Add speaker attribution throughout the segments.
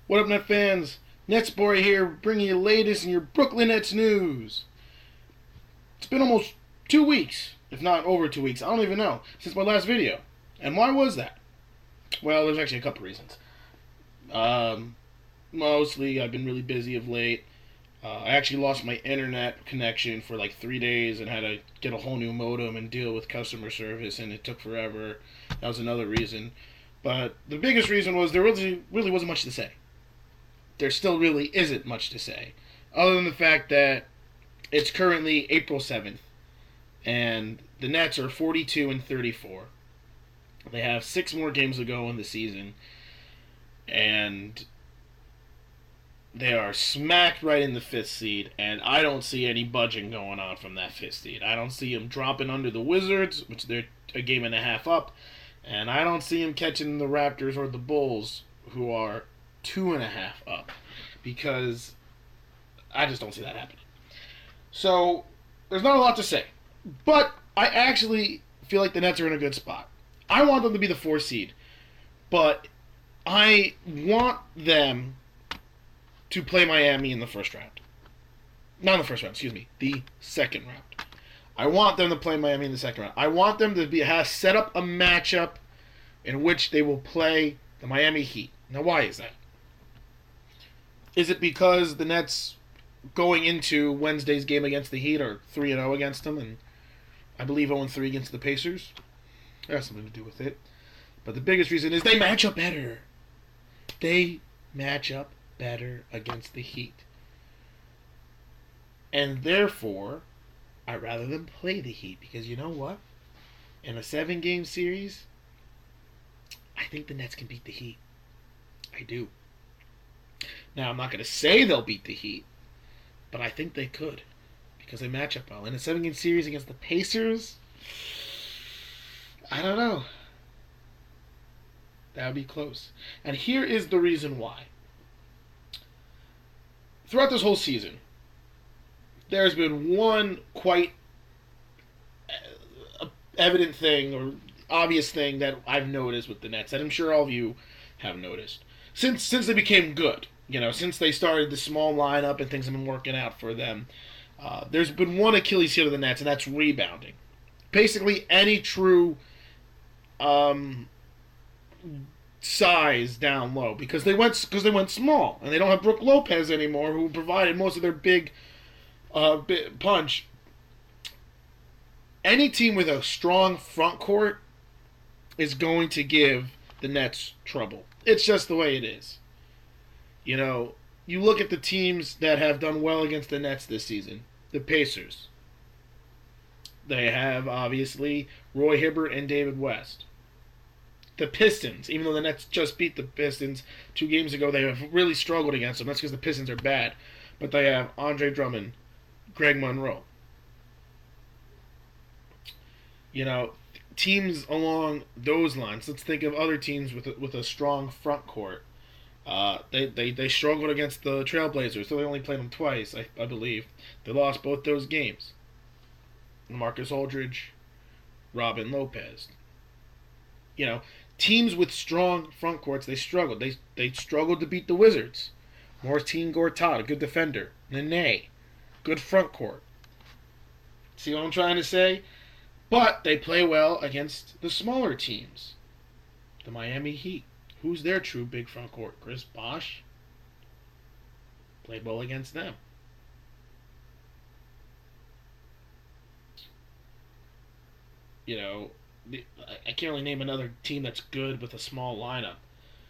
Speaker 1: What up, Net fans? NetsBoy here, bringing you the latest in your Brooklyn Nets news. It's been almost 2 weeks, if not over 2 weeks, I don't even know, since my last video. And why was that? Well, there's actually a couple reasons. Mostly, I've been really busy of late. I actually lost my internet connection for like 3 days and had to get a whole new modem and deal with customer service, and it took forever. That was another reason. But the biggest reason was there really wasn't much to say. There still really isn't much to say, other than the fact that it's currently April 7th, and the Nets are 42-34. They have 6 more games to go in the season, and they are smacked right in the 5th seed, and I don't see any budging going on from that 5th seed. I don't see them dropping under the Wizards, which they're a game and a half up, and I don't see them catching the Raptors or the Bulls, who are 2.5 up, because I just don't see that happening. So there's not a lot to say, but I actually feel like the Nets are in a good spot. I want them to be the 4th seed, but I want them to play Miami in the first round. Not in the first round, excuse me, the second round. I want them to play Miami in the second round. I want them to set up a matchup in which they will play the Miami Heat. Now, why is that? Is it because the Nets going into Wednesday's game against the Heat are 3-0 against them, and I believe 0-3 against the Pacers? That has something to do with it. But the biggest reason is they match up better. They match up better against the Heat. And therefore, I'd rather them play the Heat, because you know what? In a 7-game series, I think the Nets can beat the Heat. I do. Now, I'm not going to say they'll beat the Heat, but I think they could, because they match up well. In a 7-game series against the Pacers, I don't know. That would be close. And here is the reason why. Throughout this whole season, there's been one quite evident thing or obvious thing that I've noticed with the Nets, that I'm sure all of you have noticed. Since they became good, since they started the small lineup and things have been working out for them, there's been one Achilles heel to the Nets, and that's rebounding. Basically, any true size down low, because they went small, and they don't have Brook Lopez anymore, who provided most of their big punch. Any team with a strong front court is going to give the Nets trouble. It's just the way it is. You look at the teams that have done well against the Nets this season. The Pacers. They have, obviously, Roy Hibbert and David West. The Pistons, even though the Nets just beat the Pistons 2 games ago, they have really struggled against them. That's because the Pistons are bad. But they have Andre Drummond, Greg Monroe. Teams along those lines. Let's think of other teams with a strong front court. They struggled against the Trailblazers, so they only played them twice, I believe. They lost both those games. Marcus Aldridge, Robin Lopez. Teams with strong front courts, they struggled. They struggled to beat the Wizards. Martin Gortat, a good defender. Nene, good front court. See what I'm trying to say? But they play well against the smaller teams. The Miami Heat. Who's their true big front court? Chris Bosh? Played well against them. I can't really name another team that's good with a small lineup.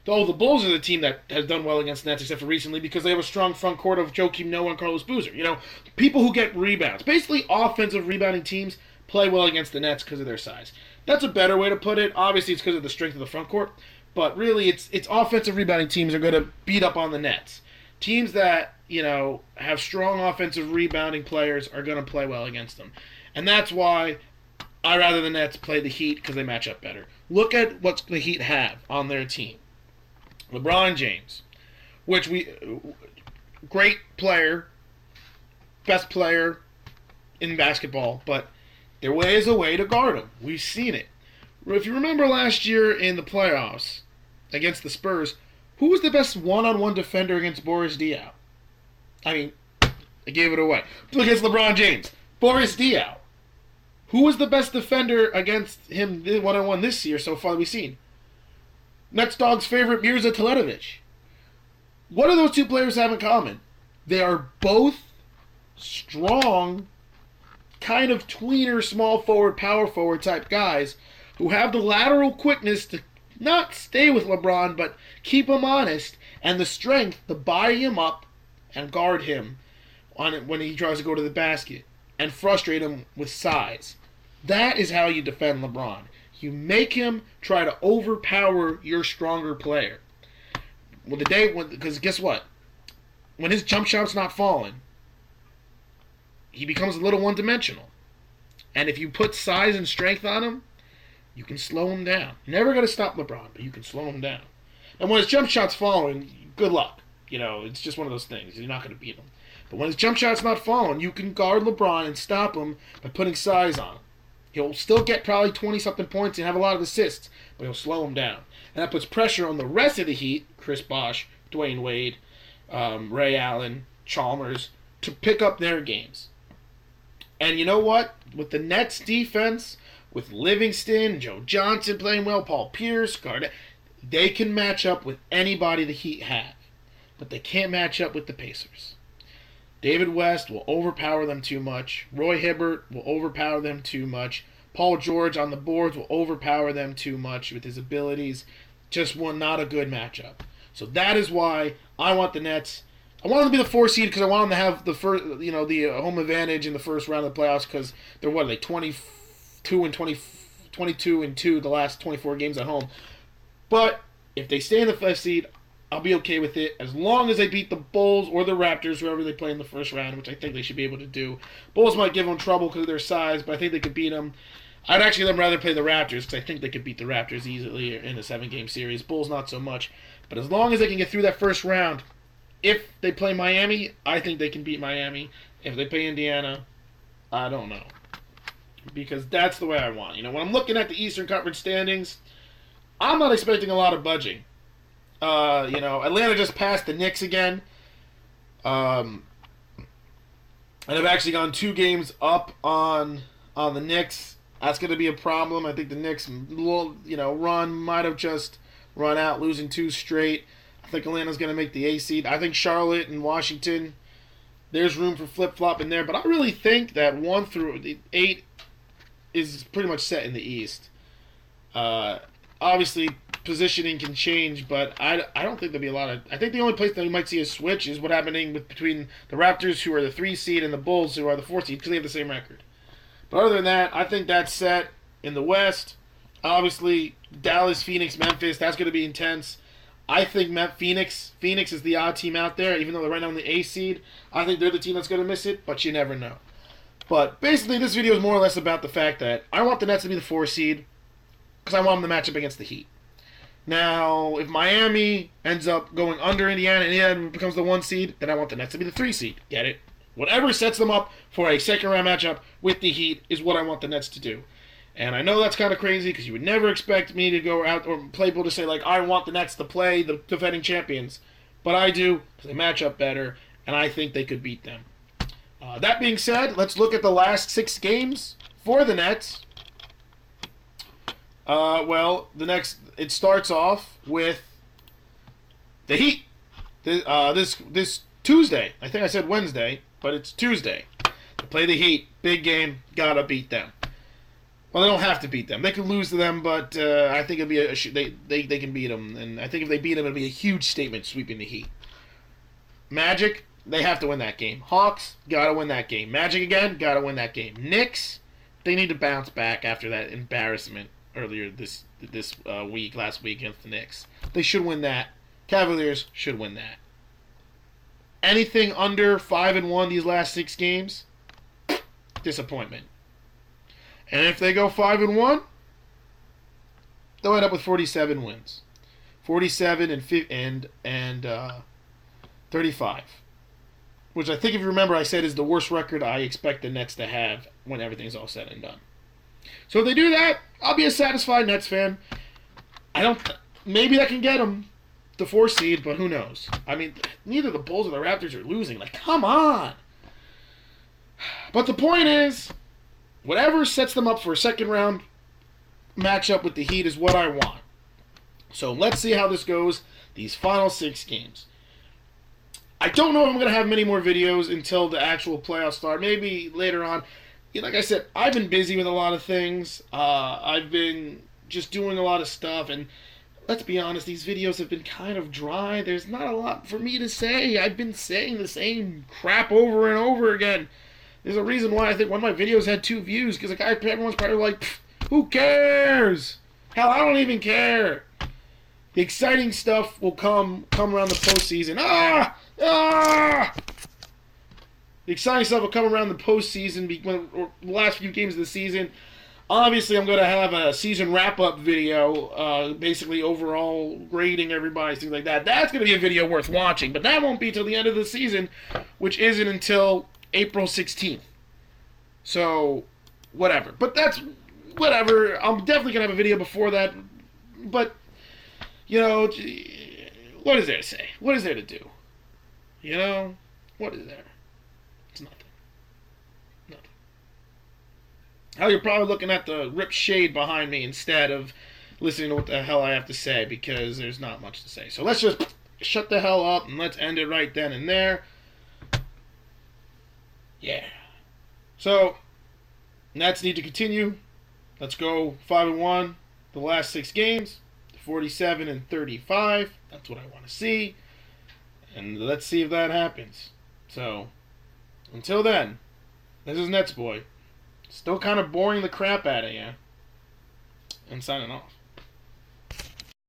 Speaker 1: Though the Bulls are the team that has done well against the Nets, except for recently, because they have a strong front court of Joakim Noah and Carlos Boozer. People who get rebounds. Basically, offensive rebounding teams play well against the Nets because of their size. That's a better way to put it. Obviously, it's because of the strength of the front court. But really, it's offensive rebounding teams are going to beat up on the Nets. Teams that, have strong offensive rebounding players are going to play well against them. And that's why I'd rather the Nets play the Heat, because they match up better. Look at what the Heat have on their team. LeBron James, great player, best player in basketball, but there is a way to guard him. We've seen it. If you remember last year in the playoffs against the Spurs, Who was the best one-on-one defender against Boris Diaw? I mean, I gave it away. Against LeBron James. Boris Diaw. Who was the best defender against him one-on-one this year so far that we've seen? NetsDog's favorite, Mirza Teletovic. What do those two players have in common? They are both strong, kind of tweener, small forward, power forward type guys who have the lateral quickness to not stay with LeBron, but keep him honest, and the strength to buy him up and guard him on it when he tries to go to the basket and frustrate him with size. That is how you defend LeBron. You make him try to overpower your stronger player. Well, because guess what? When his jump shot's not falling, he becomes a little one-dimensional. And if you put size and strength on him, you can slow him down. You're never going to stop LeBron, but you can slow him down. And when his jump shot's falling, good luck. It's just one of those things. You're not going to beat him. But when his jump shot's not falling, you can guard LeBron and stop him by putting size on him. He'll still get probably 20-something points and have a lot of assists, but he'll slow him down. And that puts pressure on the rest of the Heat, Chris Bosh, Dwayne Wade, Ray Allen, Chalmers, to pick up their games. And you know what? With the Nets defense, with Livingston, Joe Johnson playing well, Paul Pierce, Garnett, they can match up with anybody the Heat have. But they can't match up with the Pacers. David West will overpower them too much. Roy Hibbert will overpower them too much. Paul George on the boards will overpower them too much with his abilities. Just not a good matchup. So that is why I want the Nets. I want them to be the 4 seed because I want them to have the first, the home advantage in the first round of the playoffs because they're 22 and 2 the last 24 games at home. But if they stay in the 5th seed, I'll be okay with it as long as they beat the Bulls or the Raptors, whoever they play in the first round, which I think they should be able to do. Bulls might give them trouble because of their size, but I think they could beat them. I'd actually rather play the Raptors because I think they could beat the Raptors easily in a 7-game series. Bulls not so much. But as long as they can get through that first round, if they play Miami, I think they can beat Miami. If they play Indiana, I don't know. Because that's the way I want. When I'm looking at the Eastern Conference standings, I'm not expecting a lot of budging. Atlanta just passed the Knicks again. And I've actually gone 2 games up on the Knicks. That's going to be a problem. I think the Knicks, run might have just run out, losing 2 straight. I think Atlanta's going to make the A seed. I think Charlotte and Washington, there's room for flip-flop in there. But I really think that 1 through 8 is pretty much set in the East. Obviously, positioning can change, but I don't think there'll be a lot of... I think the only place that we might see a switch is what happening between the Raptors, who are the 3 seed, and the Bulls, who are the 4 seed, because they have the same record. But other than that, I think that's set in the West. Obviously, Dallas, Phoenix, Memphis, that's going to be intense. I think Phoenix is the odd team out there, even though they're right now in the A seed. I think they're the team that's going to miss it, but you never know. But basically, this video is more or less about the fact that I want the Nets to be the 4 seed because I want them to match up against the Heat. Now, if Miami ends up going under Indiana and Indiana becomes the 1 seed, then I want the Nets to be the 3 seed. Get it? Whatever sets them up for a second-round matchup with the Heat is what I want the Nets to do. And I know that's kind of crazy because you would never expect me to go out or play people to say, I want the Nets to play the defending champions. But I do because they match up better, and I think they could beat them. That being said, let's look at the last 6 games for the Nets. It starts off with the Heat. This Tuesday. I think I said Wednesday, but it's Tuesday. They play the Heat. Big game. Gotta beat them. Well, they don't have to beat them. They can lose to them, but I think it'll be they can beat them. And I think if they beat them, it'll be a huge statement sweeping the Heat. Magic, they have to win that game. Hawks, gotta win that game. Magic again, gotta win that game. Knicks, they need to bounce back after that embarrassment earlier last week against the Knicks. They should win that. Cavaliers should win that. Anything under 5-1 these last 6 games, disappointment. And if they go 5-1, they'll end up with 47 wins, 47 and 35, which I think if you remember I said is the worst record I expect the Nets to have when everything's all said and done. So if they do that, I'll be a satisfied Nets fan. Maybe that can get them the 4 seed, but who knows? I mean, neither the Bulls or the Raptors are losing. Like, come on. But the point is, whatever sets them up for a second round matchup with the Heat is what I want. So let's see how this goes, these final 6 games. I don't know if I'm going to have many more videos until the actual playoffs start. Maybe later on. Like I said, I've been busy with a lot of things. I've been just doing a lot of stuff, and let's be honest, these videos have been kind of dry. There's not a lot for me to say. I've been saying the same crap over and over again. There's a reason why I think one of my videos had 2 views, because everyone's probably like, who cares? Hell, I don't even care. The exciting stuff will come around the postseason. The exciting stuff will come around the postseason, or the last few games of the season. Obviously, I'm going to have a season wrap-up video, basically overall grading everybody, things like that. That's going to be a video worth watching, but that won't be till the end of the season, which isn't until April 16th. So, whatever. But that's whatever. I'm definitely going to have a video before that, but, you know, what is there to say? What is there to do? You know, what is there? It's nothing. Nothing. Hell, you're probably looking at the ripped shade behind me instead of listening to what the hell I have to say, because there's not much to say. So let's just shut the hell up and let's end it right then and there. Yeah. So, Nets need to continue. Let's go 5-1 the last 6 games. 47-35. That's what I want to see. And let's see if that happens. So, until then, this is NetsBoy. Still kind of boring the crap out of you. And signing off.